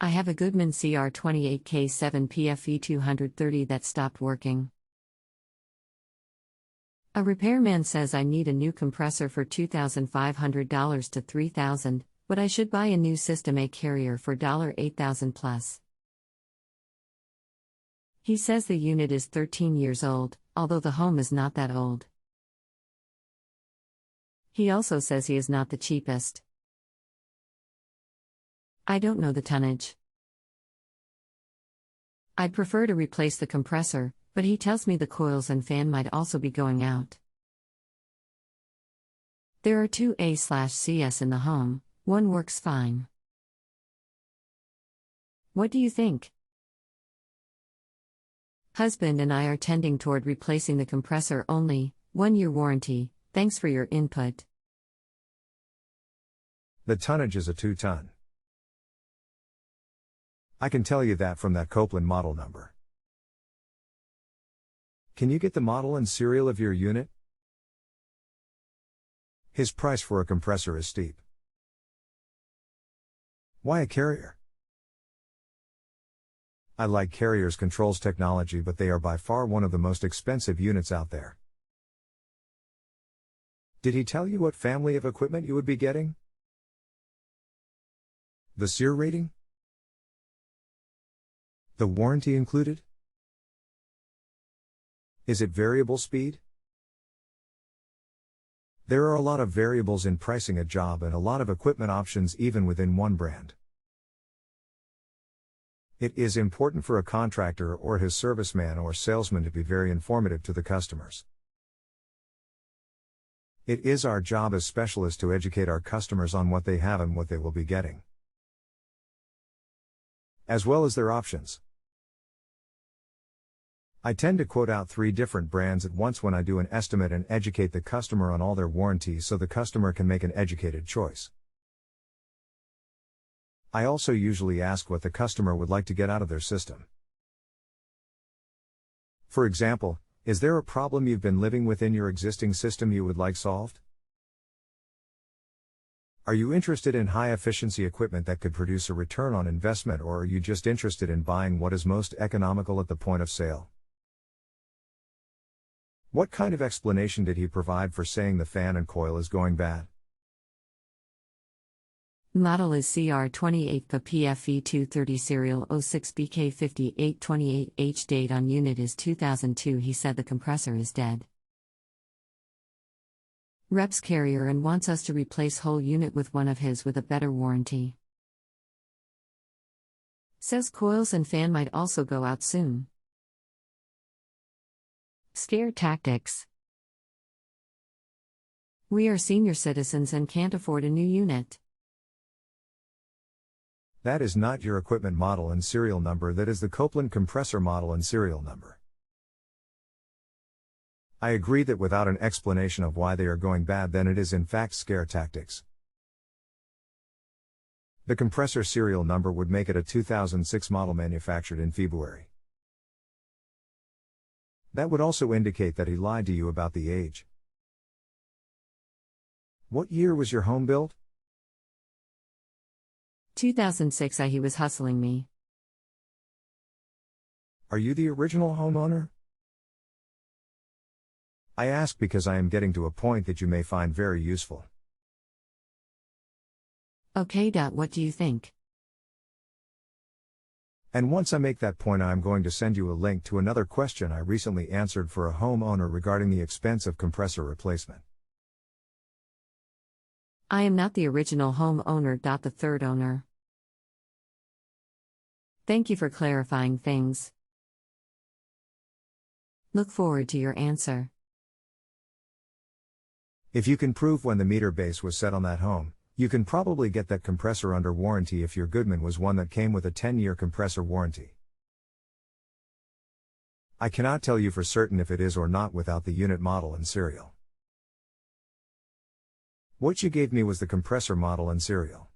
I have a Goodman CR28k7 PFV 230 that stopped working. A repairman says I need a new compressor for $2,500 to $3,000, but I should buy a new System A carrier for $8,000 plus. He says the unit is 13 years old, although the home is not that old. He also says he is not the cheapest. I don't know the tonnage. I'd prefer to replace the compressor, but he tells me the coils and fan might also be going out. There are two A/CS in the home, one works fine. What do you think? Husband and I are tending toward replacing the compressor only, 1-year warranty. Thanks for your input. The tonnage is a 2-ton. I can tell you that from that Copeland model number. Can you get the model and serial of your unit? His price for a compressor is steep. Why a carrier? I like Carrier's controls technology, but they are by far one of the most expensive units out there. Did he tell you what family of equipment you would be getting? The SEER rating? The warranty included? Is it variable speed? There are a lot of variables in pricing a job and a lot of equipment options even within one brand. It is important for a contractor or his serviceman or salesman to be very informative to the customers. It is our job as specialists to educate our customers on what they have and what they will be getting, as well as their options. I tend to quote out 3 different brands at once when I do an estimate and educate the customer on all their warranties so the customer can make an educated choice. I also usually ask what the customer would like to get out of their system. For example, is there a problem you've been living with in your existing system you would like solved? Are you interested in high-efficiency equipment that could produce a return on investment, or are you just interested in buying what is most economical at the point of sale? What kind of explanation did he provide for saying the fan and coil is going bad? Model is CR28k7 PFV 230 serial 06BK5828H. Date on unit is 2002. He said the compressor is dead. Reps carrier and wants us to replace whole unit with one of his with a better warranty. Says coils and fan might also go out soon. Scare tactics. We are senior citizens and can't afford a new unit. That is not your equipment model and serial number, that is the Copeland compressor model and serial number. I agree that without an explanation of why they are going bad, then it is in fact scare tactics. The compressor serial number would make it a 2006 model manufactured in February. That would also indicate that he lied to you about the age. What year was your home built? 2006. He was hustling me. Are you the original homeowner? I ask because I am getting to a point that you may find very useful. Okay. What do you think? And once I make that point, I am going to send you a link to another question I recently answered for a homeowner regarding the expense of compressor replacement. I am not the original homeowner. The third owner. Thank you for clarifying things. Look forward to your answer. If you can prove when the meter base was set on that home, you can probably get that compressor under warranty if your Goodman was one that came with a 10-year compressor warranty. I cannot tell you for certain if it is or not without the unit model and serial. What you gave me was the compressor model and serial.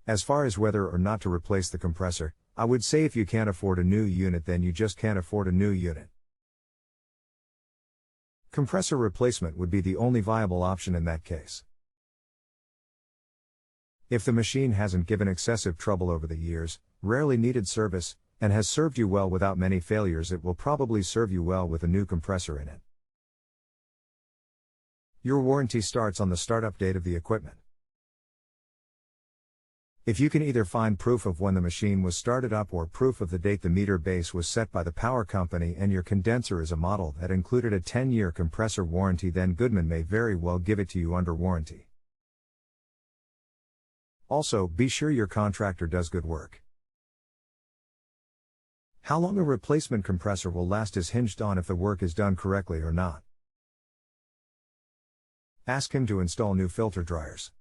As far as whether or not to replace the compressor, I would say if you can't afford a new unit, then you just can't afford a new unit. Compressor replacement would be the only viable option in that case. If the machine hasn't given excessive trouble over the years, rarely needed service, and has served you well without many failures, it will probably serve you well with a new compressor in it. Your warranty starts on the startup date of the equipment. If you can either find proof of when the machine was started up or proof of the date the meter base was set by the power company and your condenser is a model that included a 10-year compressor warranty, then Goodman may very well give it to you under warranty. Also, be sure your contractor does good work. How long a replacement compressor will last is hinged on if the work is done correctly or not. Ask him to install new filter dryers.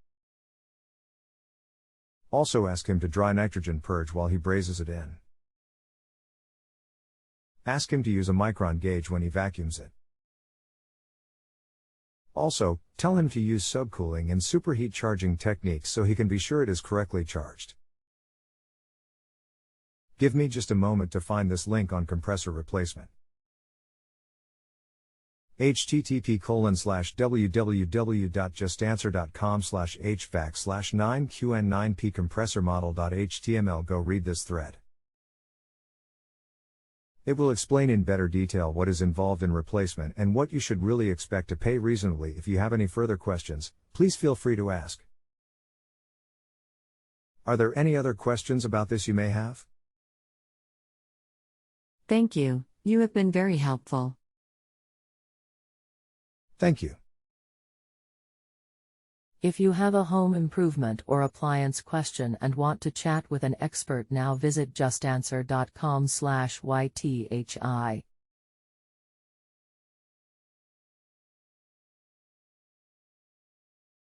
Also ask him to dry nitrogen purge while he brazes it in. Ask him to use a micron gauge when he vacuums it. Also, tell him to use subcooling and superheat charging techniques so he can be sure it is correctly charged. Give me just a moment to find this link on compressor replacement. http://www.justanswer.com/hvac/9qn9p compressormodel.html. Go read this thread. It will explain in better detail what is involved in replacement and what you should really expect to pay reasonably. If you have any further questions, please feel free to ask. Are there any other questions about this you may have? Thank you, you have been very helpful. Thank you. If you have a home improvement or appliance question and want to chat with an expert now, visit JustAnswer.com/YTHI.